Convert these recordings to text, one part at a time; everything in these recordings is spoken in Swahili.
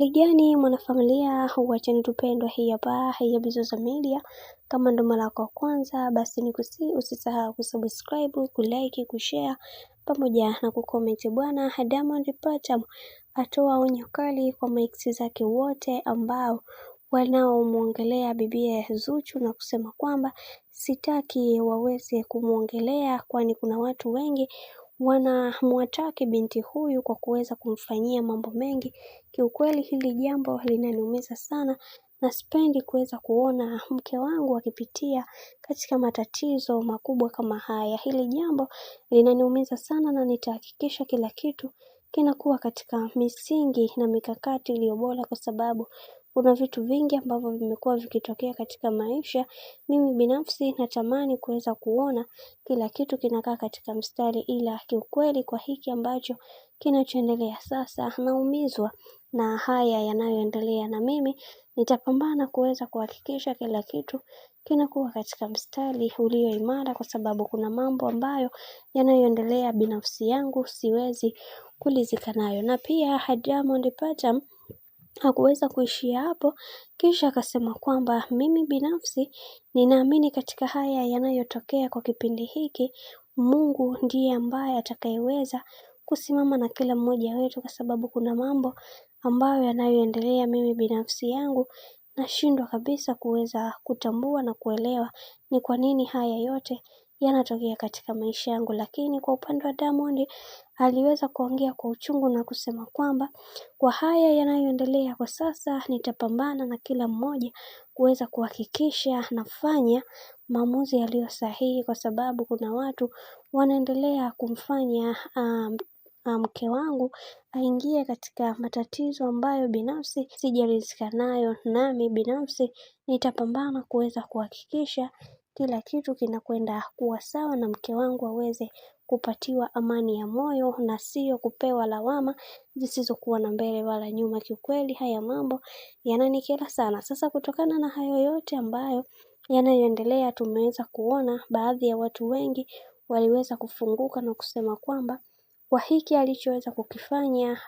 Hali gani mwanafamilia wa channel tupendwa hii hapa ya Bizoza Media. Kama ndo mara yako kwanza basi usisahau kusubscribe, kulike, kushare pamoja na kucomment. Bwana Diamond Platnumz atoa onyo kali kwa maiksi zake wote ambao wanaomuongelea bibiye Zuchu na kusema kwamba sitaki waweze kumuongelea, kwani kuna watu wengi wanamwataki binti huyu kwa kuweza kumfanyia mambo mengi. Kiukweli hili jambo linaniumiza sana na sipendi kuweza kuona mke wangu akipitia katika matatizo makubwa kama haya. Hili jambo linaniumiza sana na nitahakikisha kila kitu kinakuwa katika misingi na mikakati iliyo bora, kwa sababu kuna vitu vingi ambavyo vimekuwa vikitokea katika maisha. Mimi binafsi natamani kuweza kuona kila kitu kinakaa katika mstari, ila kiukweli kwa hiki ambacho kinachoendelea sasa naumizwa na haya yanayoendelea, na mimi nitapambana kuweza kuhakikisha kila kitu kinakuwa katika mstari ulio imara, kwa sababu kuna mambo ambayo yanayoendelea binafsi yangu siwezi kulizika nayo. Na pia Diamond Platnumz hakuweza kuishia hapo, kisha akasema kwamba mimi binafsi ninaamini katika haya yanayotokea kwa kipindi hiki, Mungu ndiye ambaye atakayeweza kusimama na kila mmoja wetu, kwa sababu kuna mambo ambayo yanayoendelea mimi binafsi yangu nashindwa kabisa kuweza kutambua na kuelewa ni kwa nini haya yote yanatokea katika maisha yangu. Lakini kwa upande wa Diamond aliweza kuongea kwa uchungu na kusema kwamba kwa haya yanayoendelea kwa sasa nitapambana na kila mmoja kuweza kuhakikisha nafanya maamuzi yaliyo sahihi, kwa sababu kuna watu wanaendelea kumfanya mke wangu aingie katika matatizo ambayo binafsi sijaridhika nayo. Nami binafsi nitapambana kuweza kuhakikisha kila kitu kinakwenda kuwa sawa na mke wangu aweze kupatiwa amani ya moyo na sio kupewa lawama zisizokuwa na mbele wala nyuma. Kiukweli haya mambo yananikera sana. Sasa kutokana na hayo yote ambayo yanayoendelea, tumeweza kuona baadhi ya watu wengi waliweza kufunguka na kusema kwamba kwa hiki alichoweza kukifanya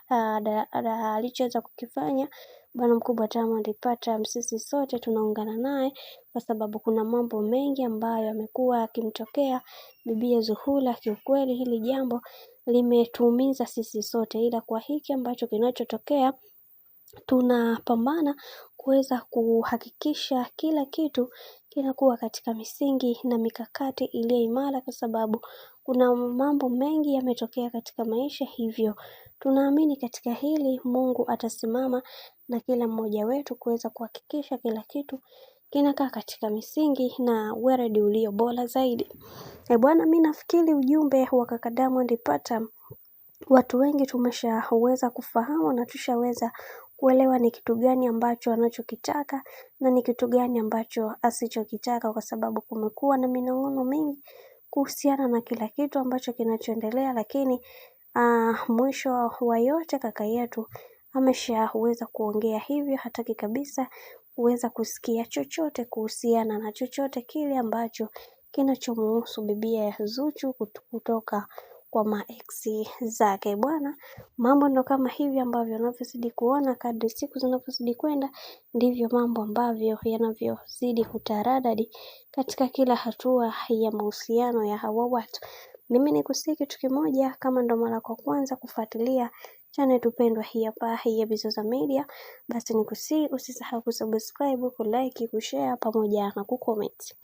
bwana mkubwa Diamond Platnumz, sisi sote tunaungana naye, kwa sababu kuna mambo mengi ambayo yamekuwa yakimtokea bibiye Zuhura. Kiukweli hili jambo limetuumiza sisi sote, ila kwa hiki ambacho kinachotokea tunapambana kuweza kuhakikisha kila kitu kinakuwa katika misingi na mikakati iliyo imara, kwa sababu kuna mambo mengi yametokea katika maisha. Hivyo tunaamini katika hili Mungu atasimama na kila mmoja wetu kuweza kuhakikisha kila kitu kinakaa katika misingi na weledi ulio bora zaidi. Bwana, mimi nafikiri ujumbe wa kaka Diamond Platnumz watu wengi tumeshaweza kufahamu na tushaweza kuelewa ni kitu gani ambacho anachokitaka na ni kitu gani ambacho asichokitaka, kwa sababu kumekuwa na minong'ono mingi kuhusiana na kila kitu ambacho kinachoendelea. Lakini mwisho wa yote kaka yetu ameshaweza kuongea, hivyo hataki kabisa kuweza kusikia chochote kuhusiana na chochote kile ambacho kinachomhusu bibiye Zuchu kutoka kwa maeksi zake. Bwana, mambo ndo kama hivi ambavyo unavyozidi kuona, kadri siku zinavyozidi kwenda ndivyo mambo ambavyo yanavyozidi kutaradadi katika kila hatua ya mahusiano ya hawa watu. Mimi nikusihi kitu kimoja, kama ndo mara kwa kwanza kufuatilia channel tupendwa hii hapa ya Bizoza Media, basi nikusihi usisahau kusubscribe, kulike, kushare pamoja na kucomment.